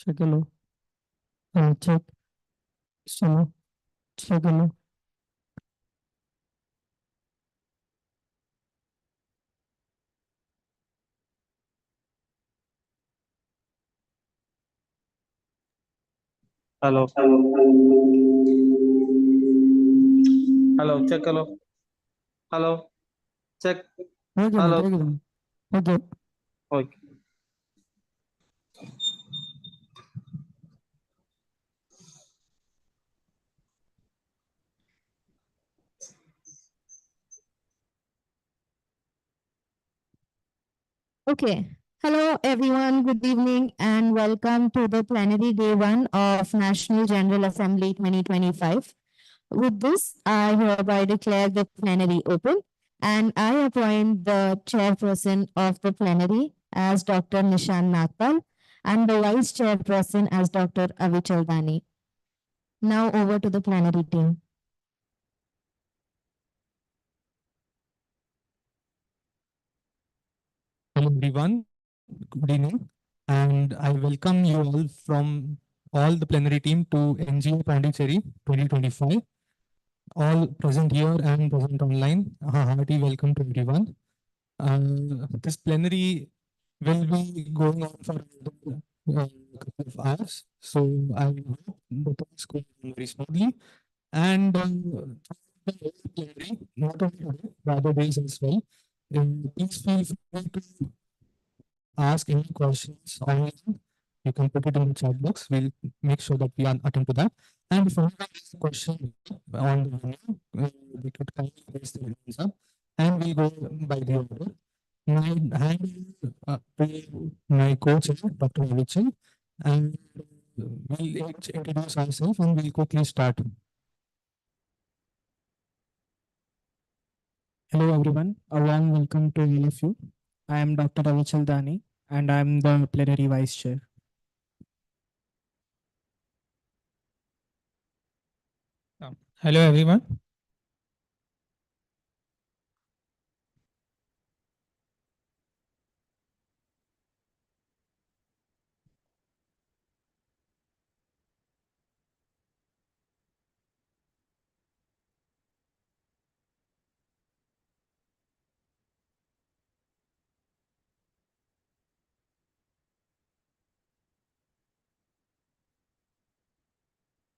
Check hello. Check. Hello. Check hello. Hello. Hello. Check. Hello. Hello. Check. கேக்குது Hello. கேக்குது okay Okay. Okay. Hello, everyone. Good evening, and welcome to the Plenary Day 1 of National General Assembly 2025. With this, I hereby declare the plenary open, and I appoint the chairperson of the plenary as Dr. Nishan Nagpal and the vice chairperson as Dr. Avichal Dani. Now over to the plenary team. Hello everyone, good evening, and I welcome you all from all the plenary team to NGO Pondicherry 2025. All present here and present online. A hearty welcome to everyone. This plenary will be going on for a couple of hours, so I hope the things go very smoothly. And the whole plenary, not only today, the other days as well. Please feel free to ask any questions online. You can put it in the chat box. We'll make sure that we attend to that. And if anyone has a question on the venue, they could kindly raise their hands up and we'll go by the order. My hand to my coach, Dr. Avichal, and we'll introduce ourselves and we'll quickly start. Hello everyone, a warm welcome to all of you. I am Dr. Avichal Dani and I am the plenary vice chair. Hello everyone.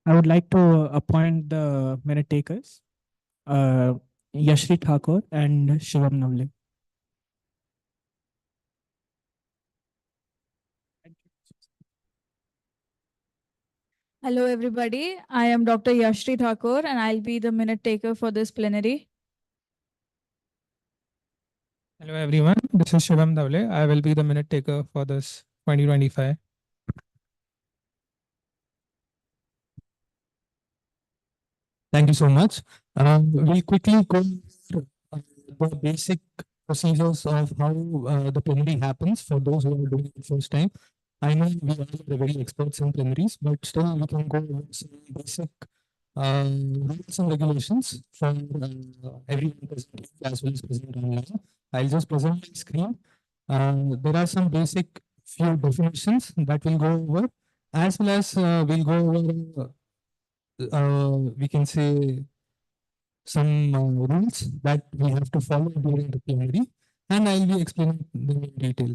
I would like to appoint the minute takers, Yashri Thakur and Shivam Navle. Hello, everybody. I am Dr. Yashri Thakur, and I'll be the minute taker for this plenary. Hello everyone, this is Shivam Davle. I will be the minute taker for this 2025. Thank you so much. We'll quickly go over the basic procedures of how the plenary happens for those who are doing it first time. I know we are very experts in plenaries, but still we can go over some basic rules and regulations for everyone present as well as present online. I'll just present my screen. There are some basic few definitions that we'll go over, as well as we'll go over we can say some rules that we have to follow during the plenary, and I'll be explaining them in detail.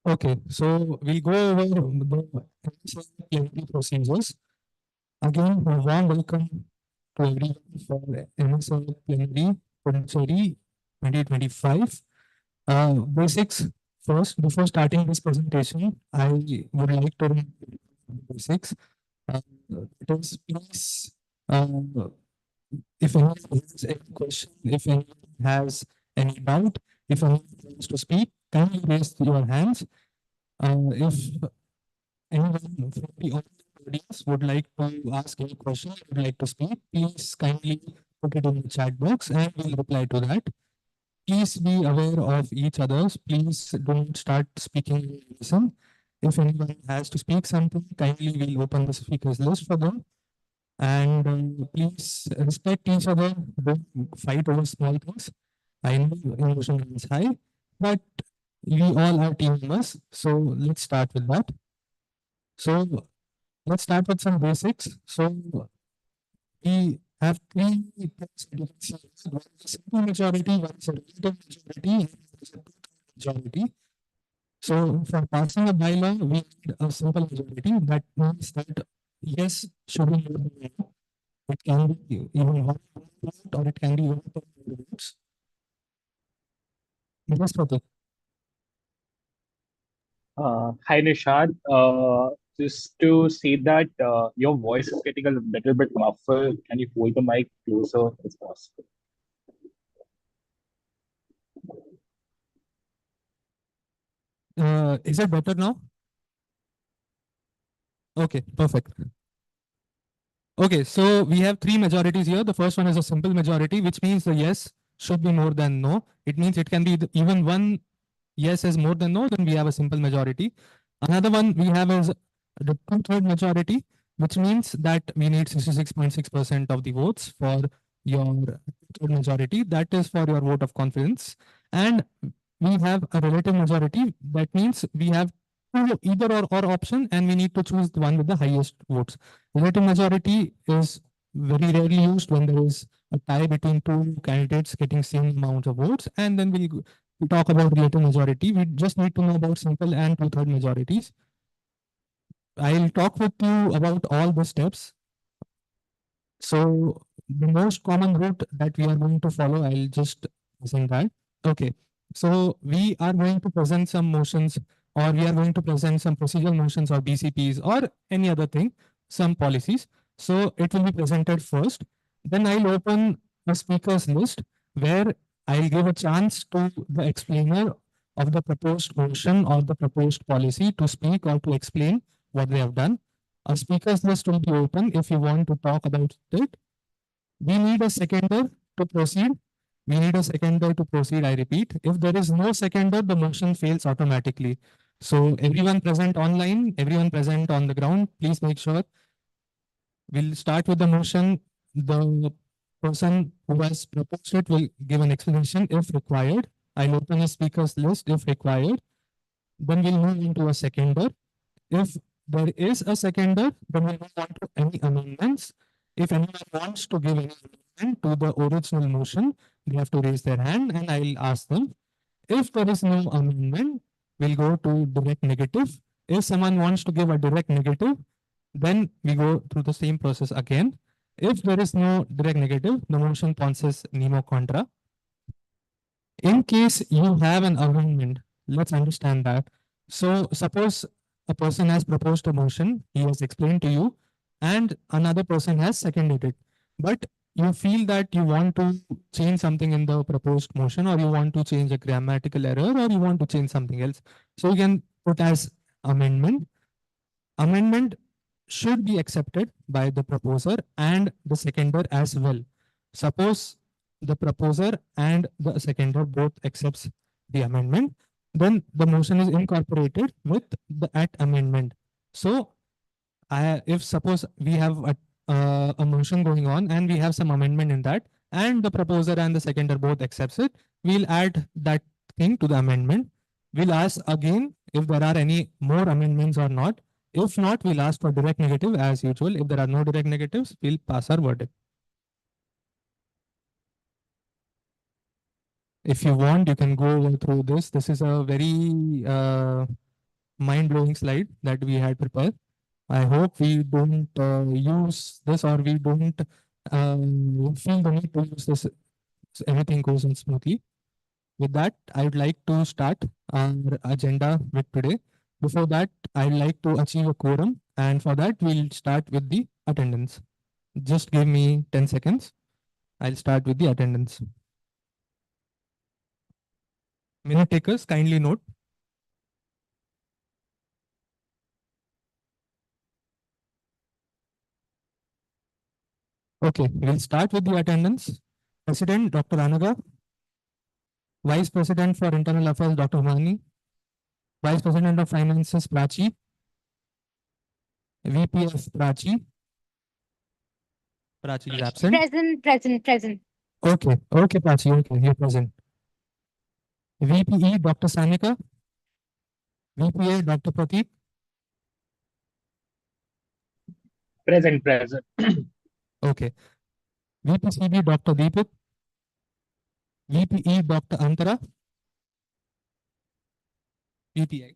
Okay, so we'll go over the plenary procedures. Again, a warm welcome to everyone for MSL Plenary Pondicherry 2025. Basics first, before starting this presentation, I would like to remind you of the basics. It is please, if anyone has any question, if anyone has any doubt, if anyone wants to speak, kindly raise your hands. If anyone from the audience would like to ask any question, would like to speak, please kindly put it in the chat box and we'll reply to that. Please be aware of each others. Please don't start speaking in unison. If anyone has to speak something, kindly we'll open the speakers list for them. And please respect each other. Don't fight over small things. I know emotion is high, but we all are team members. So let's start with that. So let's start with some basics. So we have three things that you can see. One is a simple majority, one is a relative majority, and one is a two-third majority. So for passing a bylaw, we need a simple majority. That means that yes should be more than no. It can be even one vote or it can be even 10 votes. Yes, Pratik. Hi, Nishad. Just to say that your voice is getting a little bit muffled. Can you hold the mic closer if possible? Is it better now? Okay, perfect. Okay, so we have three majorities here. The first one is a simple majority, which means the yes should be more than no. It means it can be even one yes is more than no, then we have a simple majority. Another one we have is the two-third majority, which means that we need 66.6% of the votes for your third majority. That is for your vote of confidence. And we have a relative majority. That means we have either or option, and we need to choose the one with the highest votes. Relative majority is very rarely used when there is a tie between two candidates getting same amount of votes, and then we'll talk about relative majority. We just need to know about simple and two-third majorities. I'll talk with you about all the steps. So the most common route that we are going to follow, I'll just present that. Okay, so we are going to present some motions, or we are going to present some procedural motions or BCPs or any other thing, some policies. So it will be presented first. Then I'll open a speakers list where I'll give a chance to the explainer of the proposed motion or the proposed policy to speak or to explain what they have done. A speakers list will be open if you want to talk about it. We need a seconder to proceed. We need a seconder to proceed, I repeat. If there is no seconder, the motion fails automatically. So everyone present online, everyone present on the ground, please make sure. We'll start with the motion. The person who has proposed it will give an explanation if required. I'll open a speakers list if required. Then we'll move into a seconder. If there is a seconder, then we'll move on to any amendments. If anyone wants to give any amendment to the original motion, they have to raise their hand and I'll ask them. If there is no amendment, we'll go to direct negative. If someone wants to give a direct negative, then we go through the same process again. If there is no direct negative, the motion passes nemo contra. In case you have an amendment, let's understand that. So suppose a person has proposed a motion, he has explained to you, and another person has seconded it. But you feel that you want to change something in the proposed motion, or you want to change a grammatical error, or you want to change something else. So you can put as amendment. Amendment should be accepted by the proposer and the seconder as well. Suppose the proposer and the seconder both accepts the amendment, then the motion is incorporated with the at amendment. So if suppose we have a motion going on and we have some amendment in that, and the proposer and the seconder both accepts it, we'll add that thing to the amendment. We'll ask again if there are any more amendments or not. If not, we'll ask for direct negative as usual. If there are no direct negatives, we'll pass our verdict. If you want, you can go through this. This is a very mind-blowing slide that we had prepared. I hope we don't use this, or we don't feel the need to use this. So everything goes on smoothly. With that, I would like to start our agenda with today. Before that, I'd like to achieve a quorum, and for that, we'll start with the attendance. Just give me 10 seconds. I'll start with the attendance. Minute takers, kindly note. Okay, we'll start with the attendance. President, Dr. Anaga. Vice President for Internal Affairs, Dr. Mani. Vice President of Finances, Prachi. VP of Prachi. Prachi is absent. Present. Okay, okay, Prachi, okay, you're present. VPE, Dr. Sanika. VPA, Dr. Prateek. Present. Okay. VPCB, Dr. Deepak. VPE, Dr. Antara. VPI.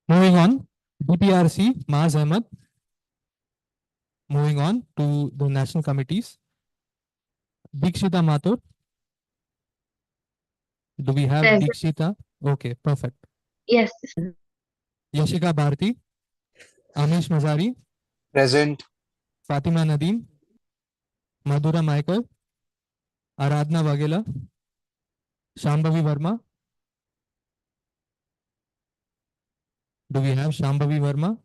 Moving on, DPRC, Maaz Ahmed. Moving on to the national committees. Dikshita Mathur. Do we have Present. Dikshita? Okay, perfect. Yes. Yashika Bharti. Amish Mazari. Present. Fatima Nadeem. Madhura Michael. Aradhna Vagela. Shambhavi Verma. Do we have Shambhavi Verma?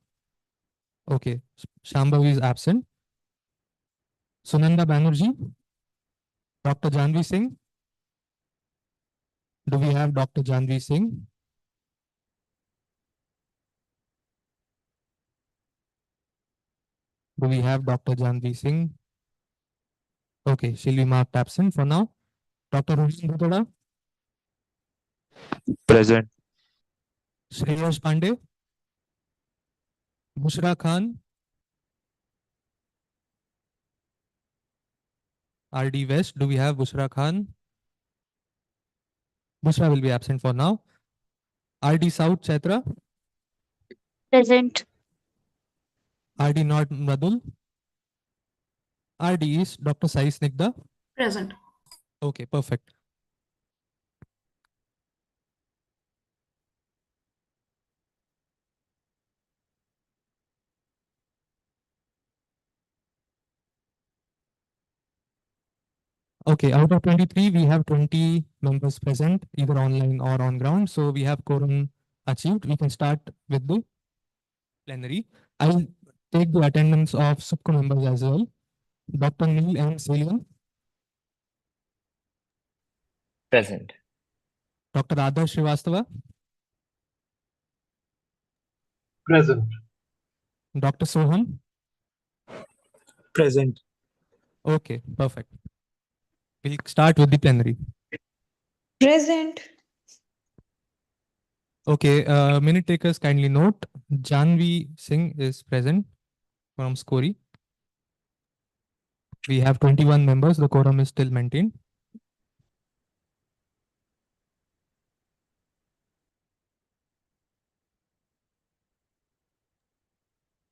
Okay, Shambhavi is absent. Sunanda Banerjee. Dr. Janvi Singh. Do we have Dr. Janvi Singh? Do we have Dr. Janvi Singh? Okay, she'll be marked absent for now. Dr. Rujan Bhutada. Present. Shreyash Pandey. Bushra Khan. RD West. Do we have Bushra Khan? Bushra will be absent for now. RD South Chaitra. Present. RD North Madul. RD East Dr. Sai Snigdha. Present. Okay, perfect. Okay, out of 23, we have 20 members present, either online or on ground. So we have quorum achieved. We can start with the plenary. I'll take the attendance of SUPCO members as well. Dr. Neil M. Salian. Present. Dr. Adarsh Srivastava. Present. Dr. Soham. Present. Okay, perfect. We'll start with the plenary. Present. Okay, minute takers, kindly note, Janvi Singh is present from Skori. We have 21 members. The quorum is still maintained.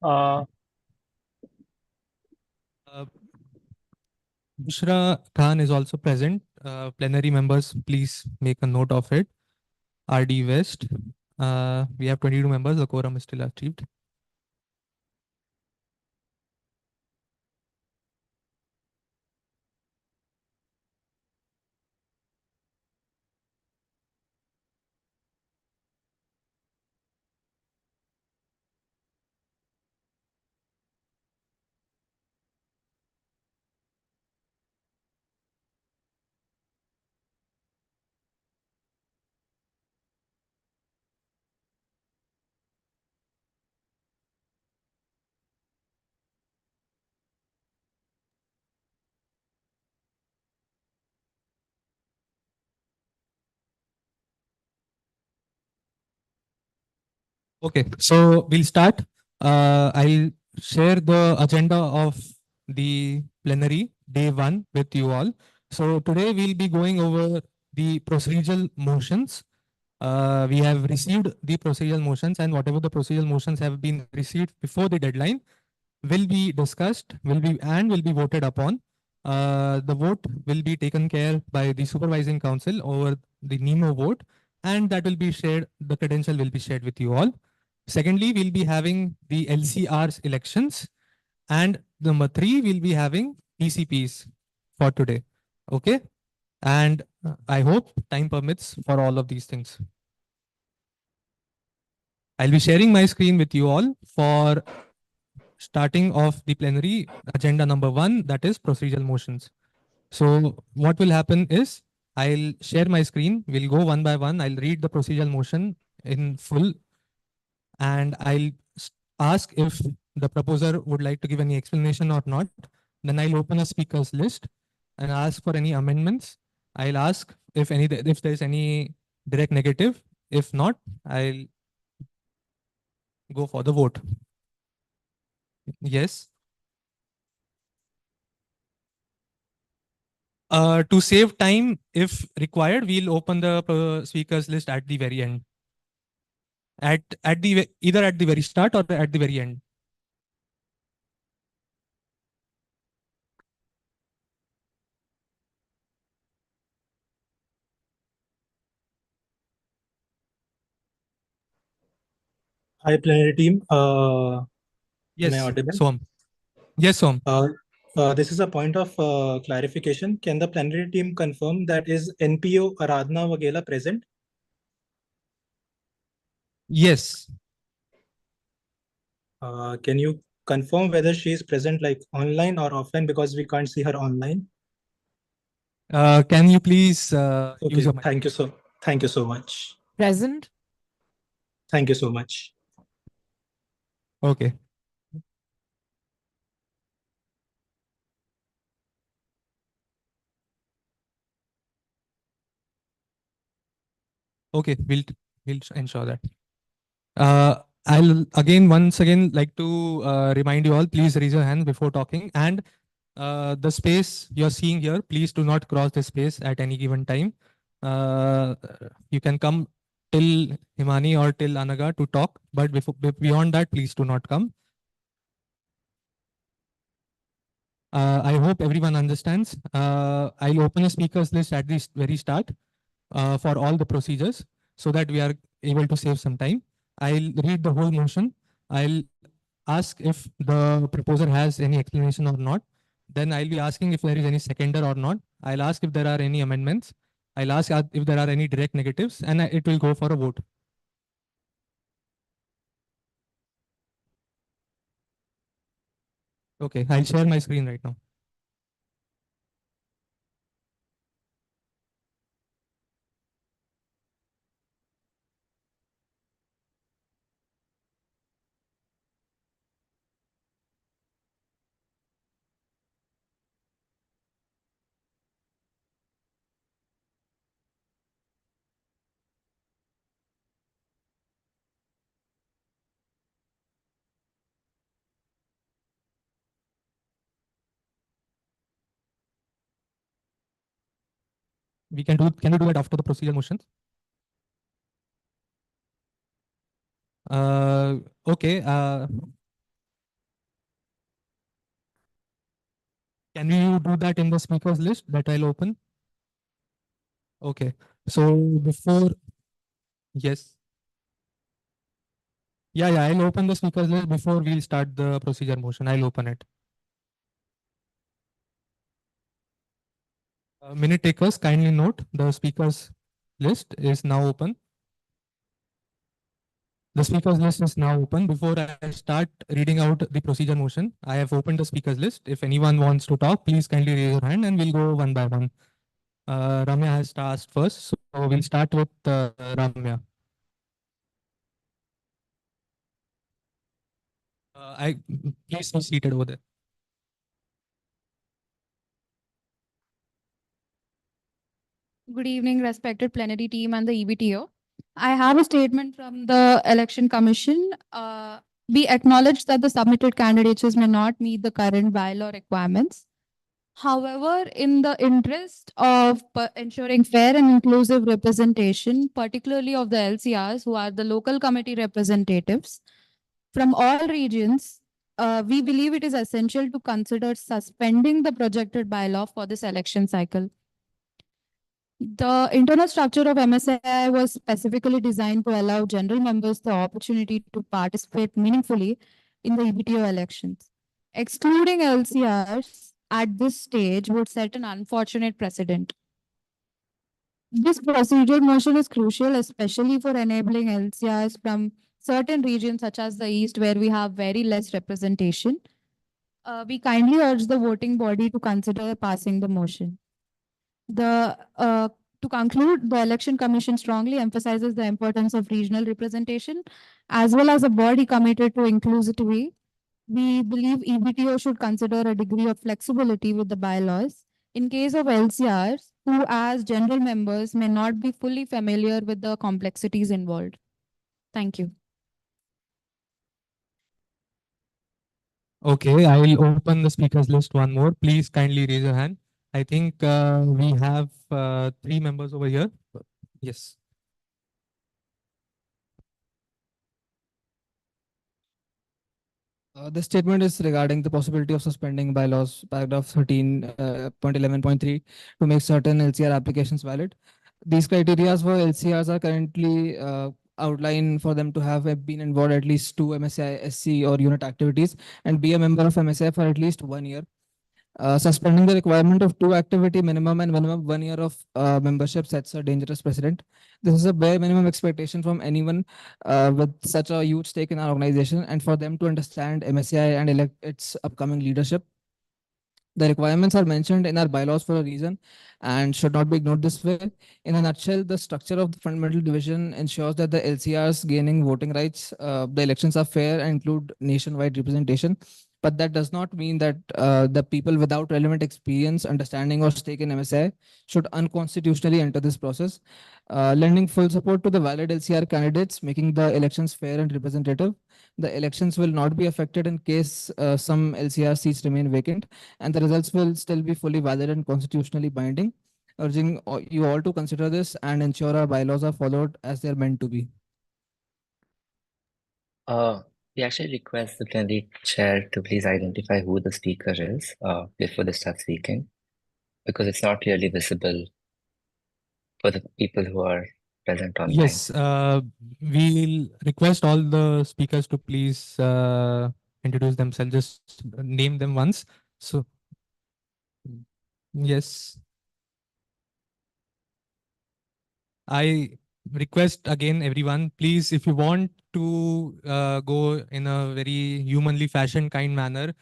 Uh, Bushra Khan is also present. Plenary members, please make a note of it. RD West. We have 22 members. The quorum is still achieved. Okay, so we'll start. I'll share the agenda of the plenary day 1 with you all. So today we'll be going over the procedural motions. We have received the procedural motions, and whatever the procedural motions have been received before the deadline will be discussed, will be voted upon. The vote will be taken care by the supervising council over the NEMO vote, and that will be shared. The credential will be shared with you all. Secondly, we'll be having the LCRs elections, and number 3, we'll be having PCPs for today. Okay. And I hope time permits for all of these things. I'll be sharing my screen with you all for starting off the plenary agenda number 1, that is procedural motions. So what will happen is I'll share my screen. We'll go one by one. I'll read the procedural motion in full, and I'll ask if the proposer would like to give any explanation or not. Then I'll open a speakers list and ask for any amendments. I'll ask if there's any direct negative. If not, I'll go for the vote. Yes. To save time, if required, we'll open the speakers list at the very end. Either at the very start or at the very end. Hi, Plenary team. Yes, Am I audible? Som. Yes, Som. This is a point of clarification. Can the plenary team confirm that is NPO Aradhana Vagela present? Yes. Can you confirm whether she is present like online or offline, because we can't see her online? Can you please use Okay, your mic? thank you so much. Present. Thank you so much. Okay. Okay, we'll ensure that. I'll once again like to remind you all, please raise your hand before talking, and the space you're seeing here, please do not cross the space at any given time. You can come till Himani or till Anaga to talk, but beyond that, please do not come. I hope everyone understands. I'll open a speakers list at the very start for all the procedures so that we are able to save some time. I'll read the whole motion. I'll ask if the proposer has any explanation or not. Then I'll be asking if there is any seconder or not. I'll ask if there are any amendments. I'll ask if there are any direct negatives, and it will go for a vote. Okay, I'll share my screen right now. Can we do it after the procedural motions? Okay. Can you do that in the speakers list that I'll open? Okay. So before, yes. Yeah, I'll open the speakers list before we'll start the procedure motion. I'll open it. Minute takers, kindly note the speakers list is now open. The speakers list is now open. Before I start reading out the procedure motion, I have opened the speakers list. If anyone wants to talk, please kindly raise your hand and we'll go one by one. Ramya has asked first, so we'll start with Ramya. Please be seated over there. Good evening, respected plenary team and the EBTO. I have a statement from the Election Commission. We acknowledge that the submitted candidates may not meet the current bylaw requirements. However, in the interest of ensuring fair and inclusive representation, particularly of the LCRs, who are the local committee representatives from all regions, we believe it is essential to consider suspending the projected bylaw for this election cycle. The internal structure of MSI was specifically designed to allow general members the opportunity to participate meaningfully in the EBTO elections. Excluding LCRs at this stage would set an unfortunate precedent. This procedural motion is crucial, especially for enabling LCRs from certain regions such as the East, where we have very less representation. We kindly urge the voting body to consider passing the motion. To conclude, the Election Commission strongly emphasizes the importance of regional representation as well as a body committed to inclusivity. We believe EBTO should consider a degree of flexibility with the bylaws. In case of LCRs, who as general members may not be fully familiar with the complexities involved. Thank you. Okay, I will open the speakers list one more. Please kindly raise your hand. I think we have 3 members over here. Yes. This statement is regarding the possibility of suspending bylaws, paragraph 13.11.3, to make certain LCR applications valid. These criteria for LCRs are currently outlined for them to have been involved at least 2 MSI, SC or unit activities and be a member of MSI for at least 1 year. Suspending the requirement of 2 activity minimum and minimum 1 year of membership sets a dangerous precedent. This is a bare minimum expectation from anyone with such a huge stake in our organization, and for them to understand MSCI and elect its upcoming leadership. The requirements are mentioned in our bylaws for a reason and should not be ignored this way. In a nutshell, the structure of the fundamental division ensures that the LCRs gaining voting rights, the elections are fair and include nationwide representation. But that does not mean that the people without relevant experience, understanding, or stake in MSI should unconstitutionally enter this process. Lending full support to the valid LCR candidates, making the elections fair and representative. The elections will not be affected in case some LCR seats remain vacant, and the results will still be fully valid and constitutionally binding. Urging you all to consider this and ensure our bylaws are followed as they're meant to be. We actually request the plenary chair to please identify who the speaker is before they start speaking, because it's not clearly visible for the people who are present online. Yes, we'll request all the speakers to please introduce themselves, just name them once. So, yes. I request again, everyone, please, if you want to go in a very humanly fashioned kind manner,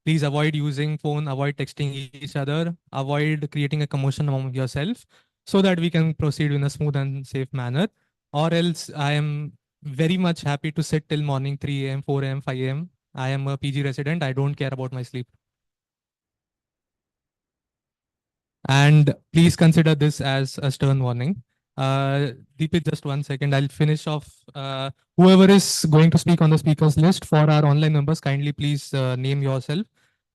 please avoid using phone, avoid texting each other, avoid creating a commotion among yourself, so that we can proceed in a smooth and safe manner. Or else I am very much happy to sit till morning 3 a.m., 4 a.m., 5 a.m. I am a PG resident. I don't care about my sleep. And please consider this as a stern warning. Deepit, just 1 second. I'll finish off. Whoever is going to speak on the speakers list for our online members, kindly please name yourself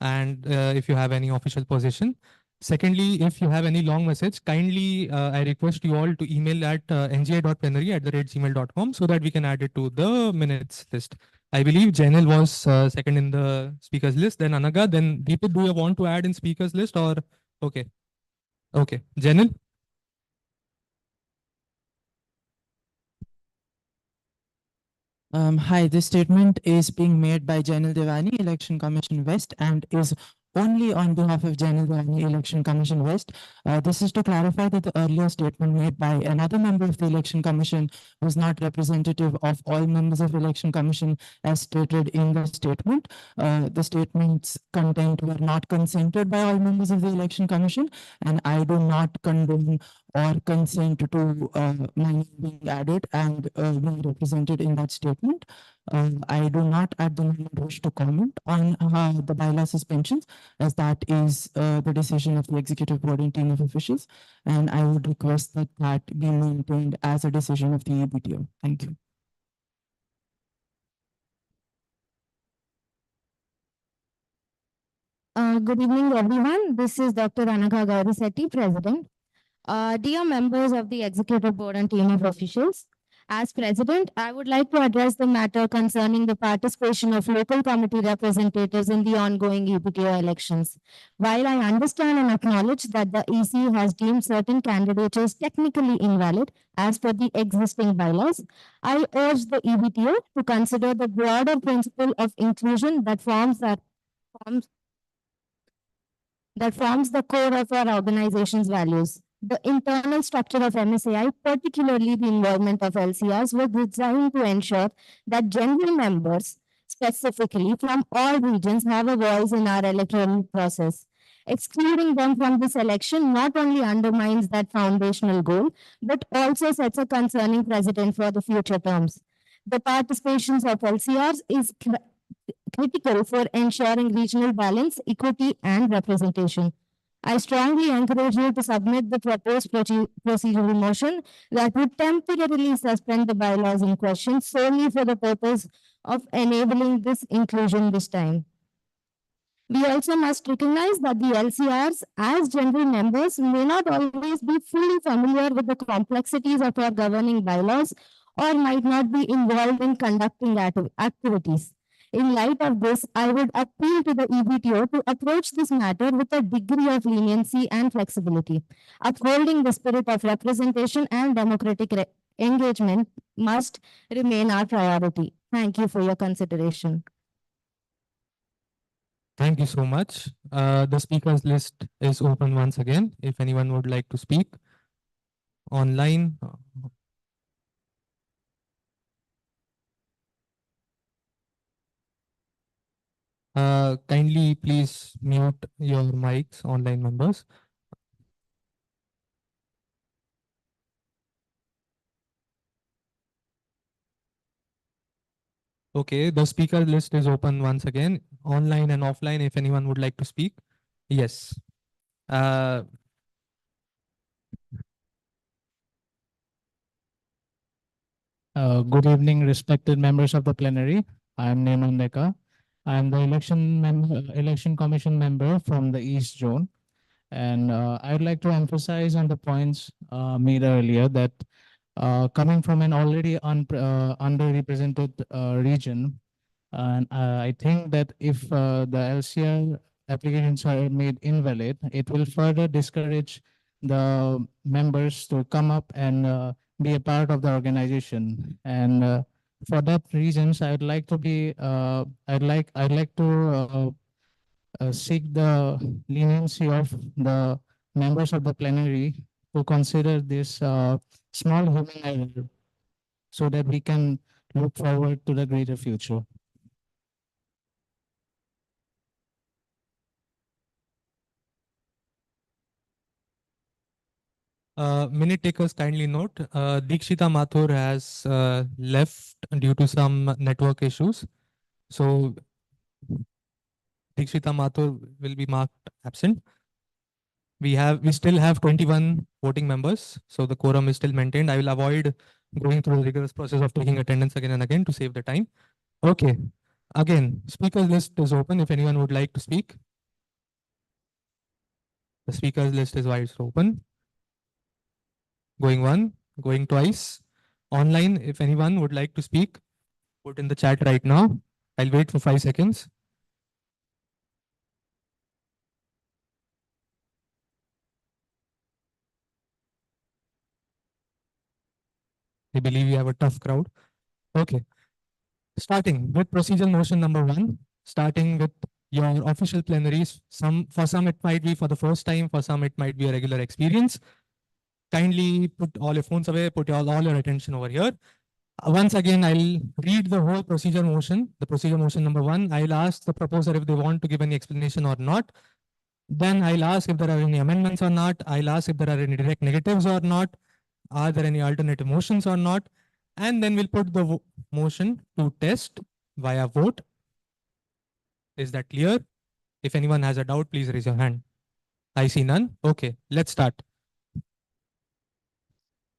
and if you have any official position. Secondly, if you have any long message, kindly I request you all to email at nga.plenary@gmail.com so that we can add it to the minutes list. I believe Janil was second in the speakers list, then Anaga, then Deepit, do you want to add in speakers list or okay? Okay, Janil? Hi, this statement is being made by Janil Devani, Election Commission West, and is only on behalf of Janil Devani, Election Commission West. This is to clarify that the earlier statement made by another member of the Election Commission was not representative of all members of Election Commission as stated in the statement. The statement's content were not consented by all members of the Election Commission, and I do not condone or consent to my name being added and being represented in that statement. I do not at the moment wish to comment on the bylaw suspensions, as that is the decision of the executive board and team of officials, and I would request that that be maintained as a decision of the EBTO. Thank you. Good evening, everyone. This is Dr. Anagha Gaurisetti, President. Dear members of the Executive Board and team of officials, as President, I would like to address the matter concerning the participation of local committee representatives in the ongoing EBTO elections. While I understand and acknowledge that the EC has deemed certain candidatures technically invalid as per the existing bylaws, I urge the EBTO to consider the broader principle of inclusion that forms the core of our organization's values. The internal structure of MSAI, particularly the involvement of LCRs, was designed to ensure that general members, specifically from all regions, have a voice in our electoral process. Excluding them from this election not only undermines that foundational goal, but also sets a concerning precedent for the future terms. The participations of LCRs is critical for ensuring regional balance, equity, and representation. I strongly encourage you to submit the proposed procedural motion that would temporarily suspend the bylaws in question solely for the purpose of enabling this inclusion this time. We also must recognize that the LCRs, as general members, may not always be fully familiar with the complexities of our governing bylaws or might not be involved in conducting activities. In light of this, I would appeal to the EBTO to approach this matter with a degree of leniency and flexibility. Upholding the spirit of representation and democratic engagement must remain our priority. Thank you for your consideration. Thank you so much. The speakers list is open once again. If anyone would like to speak online, kindly please mute your mics, online members. Okay, the speaker list is open once again, online and offline, if anyone would like to speak. Yes. Good evening, respected members of the plenary. I am Neman Deka. I am the election commission member from the East Zone. And I would like to emphasize on the points made earlier that coming from an already underrepresented region, and I think that if the LCR applications are made invalid, it will further discourage the members to come up and be a part of the organization. And for that reasons, I would like to be, I'd like to seek the leniency of the members of the plenary to consider this small human error so that we can look forward to the greater future. Minute takers, kindly note, Dikshita Mathur has left due to some network issues. So Dikshita Mathur will be marked absent. We still have 21 voting members, so the quorum is still maintained. I will avoid going through the rigorous process of taking attendance again and again to save the time. Okay. Again, speakers list is open if anyone would like to speak. The speakers list is wide open. Going one, going twice. Online, if anyone would like to speak, put in the chat right now. I'll wait for 5 seconds. I believe we have a tough crowd. Okay. Starting with procedural motion number 1, starting with your official plenaries. For some, it might be for the first time. For some, it might be a regular experience. Kindly put all your phones away, put all your attention over here. Once again, I'll read the whole procedure motion, the procedure motion number 1. I'll ask the proposer if they want to give any explanation or not. Then I'll ask if there are any amendments or not. I'll ask if there are any direct negatives or not. Are there any alternative motions or not? And then we'll put the motion to test via vote. Is that clear? If anyone has a doubt, please raise your hand. I see none. Okay, let's start.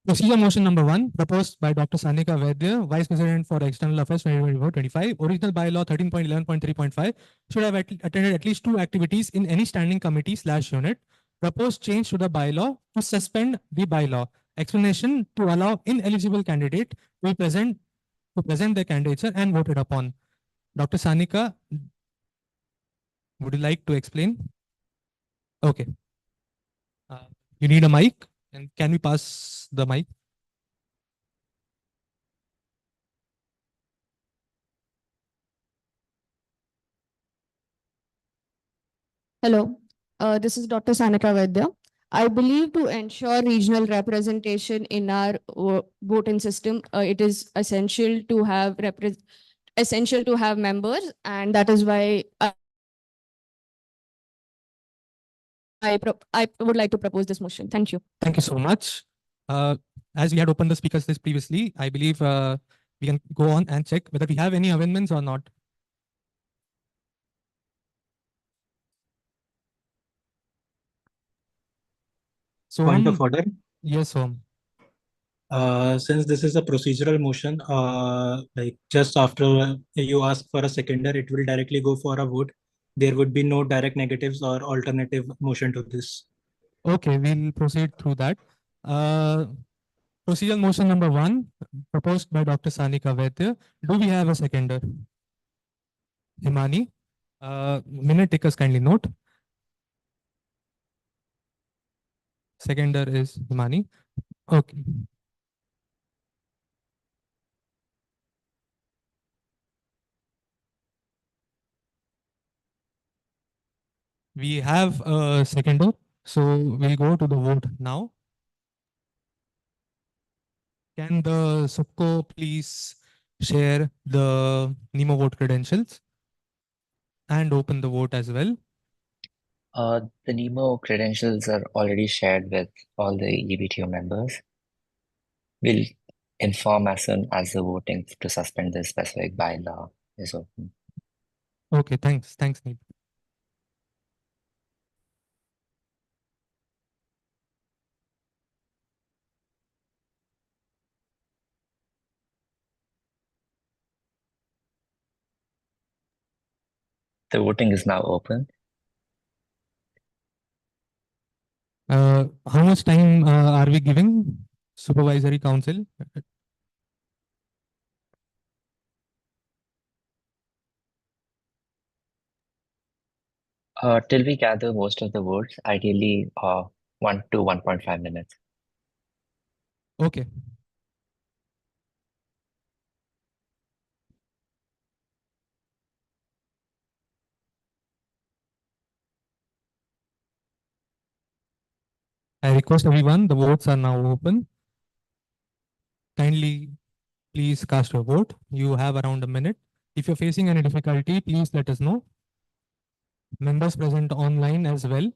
Procedure motion number 1, proposed by Dr. Sanika Vaidya, Vice President for External Affairs 2024-25. Original bylaw 13.11.3.5 should have attended at least 2 activities in any standing committee/unit. Proposed change to the bylaw to suspend the bylaw. Explanation: to allow ineligible candidate to present their candidature and voted upon. Dr. Sanika, would you like to explain? Okay. You need a mic, and can we pass the mic? Hello, this is Dr. Sanika Vaidya. I believe to ensure regional representation in our voting system, it is essential to have members, and that is why I would like to propose this motion. Thank you. Thank you so much. As we had opened the speakers list previously, I believe we can go on and check whether we have any amendments or not. So, Point of order. Yes, Om. Since this is a procedural motion, like just after you ask for a seconder, it will directly go for a vote. There would be no direct negatives or alternative motion to this. Okay, we'll proceed through that. Procedural motion number 1, proposed by Dr. Sanika Vaidya. Do we have a seconder? Himani. Minute takers kindly note. Seconder is Himani. Okay. We have a seconder, so we'll go to the vote now. Can the Subco please share the Nemo vote credentials and open the vote as well? The Nemo credentials are already shared with all the EBTO members. We'll inform as soon as the voting to suspend the specific bylaw is open. Okay, thanks. Thanks, Neil. The voting is now open. How much time are we giving Supervisory Council? Till we gather most of the votes, ideally 1 to 1.5 minutes. Okay. I request everyone, the votes are now open. Kindly please cast your vote. You have around a minute. If you're facing any difficulty, please let us know. Members present online as well,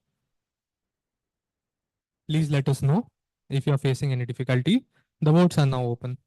please let us know if you're facing any difficulty. The votes are now open.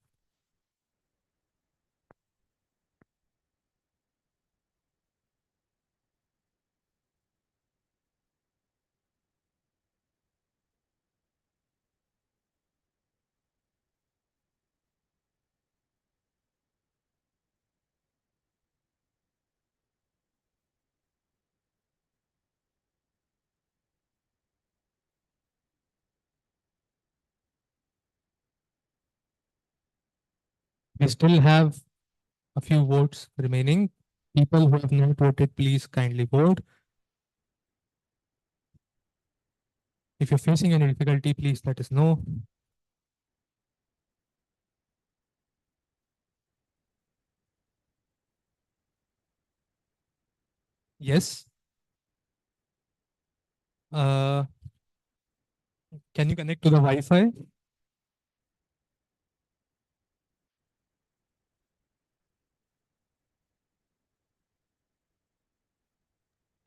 We still have a few votes remaining. People who have not voted, please kindly vote. If you're facing any difficulty, please let us know. Yes. Can you connect to the Wi-Fi?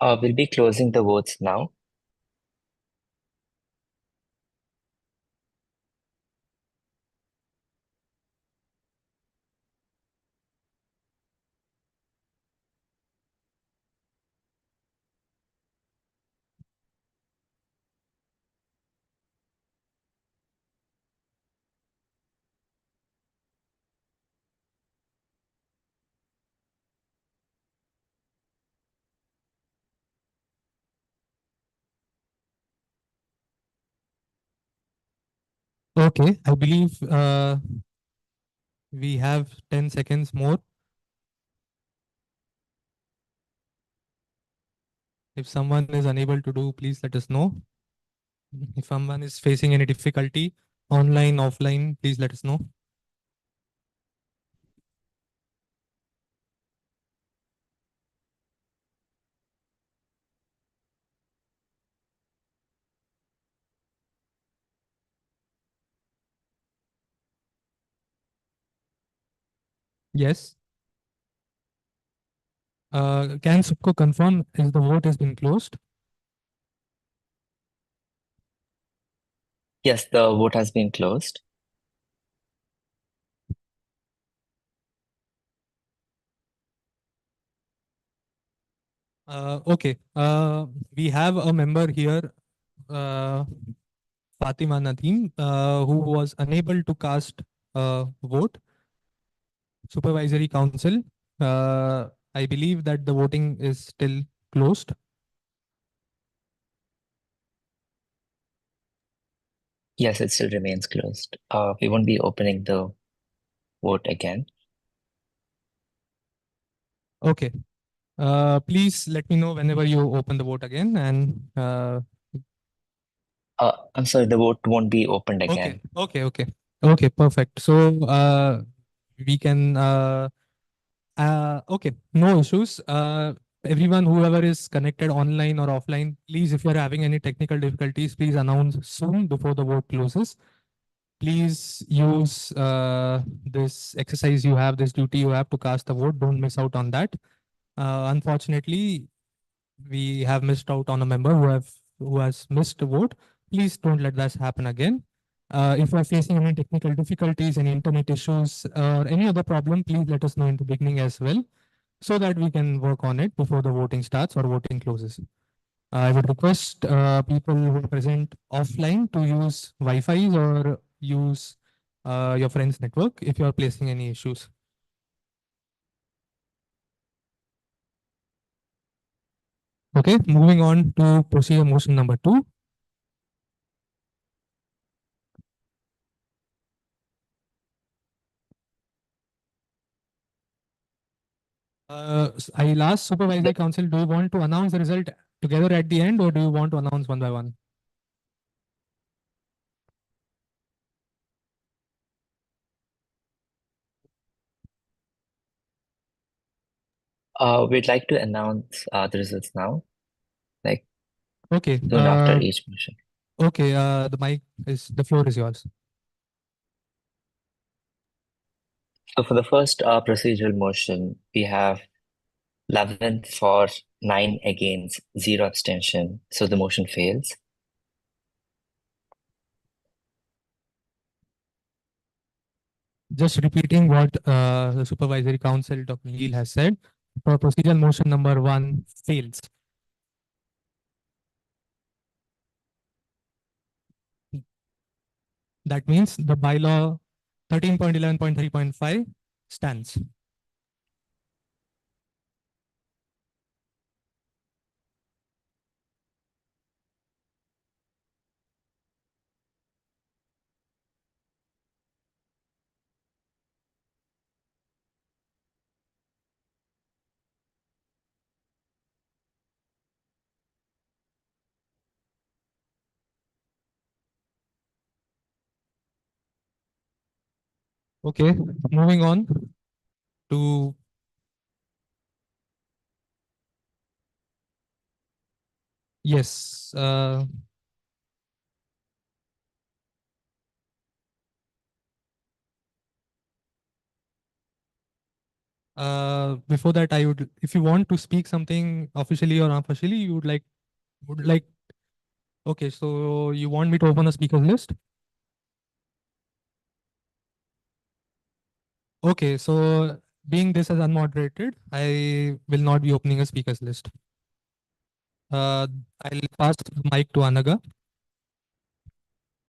We'll be closing the votes now. Okay, I believe we have 10 seconds more. If someone is unable to do, please let us know. If someone is facing any difficulty, online, offline, please let us know. Yes. Can Subko confirm if the vote has been closed? Yes, the vote has been closed. Okay. We have a member here, Fatima Nadeem, who was unable to cast a vote. Supervisory Council, I believe that the voting is still closed. Yes, it still remains closed. We won't be opening the vote again. Okay. Please let me know whenever you open the vote again. And I'm sorry, the vote won't be opened again. okay, perfect. So we can okay, no issues. Everyone, whoever is connected online or offline, please, if you're having any technical difficulties, please announce soon before the vote closes. Please use this exercise you have, this duty you have to cast the vote. Don't miss out on that. Unfortunately, we have missed out on a member who has missed a vote. Please don't let that happen again. If you're facing any technical difficulties, any internet issues, or any other problem, please let us know in the beginning as well, so that we can work on it before the voting starts or voting closes. I would request people who are present offline to use Wi-Fi or use your friend's network if you are facing any issues. Okay, moving on to procedure motion number 2. I'll ask Supervisory Council, do you want to announce the result together at the end, or do you want to announce one by one? We'd like to announce the results now, like Okay. soon after each motion. Okay, the floor is yours. So for the first procedural motion, we have 11 for, 9 against, 0 abstention. So the motion fails. Just repeating what the Supervisory Council, Dr. Neil, has said. For procedural motion number 1 fails. That means the bylaw 13.11.3.5 stands. Okay, moving on to yes. Before that, I would, if you want to speak something officially or unofficially, you would like. Okay, so you want me to open a speakers list? Okay, so being this as unmoderated, I will not be opening a speakers list. I'll pass the mic to Anaga.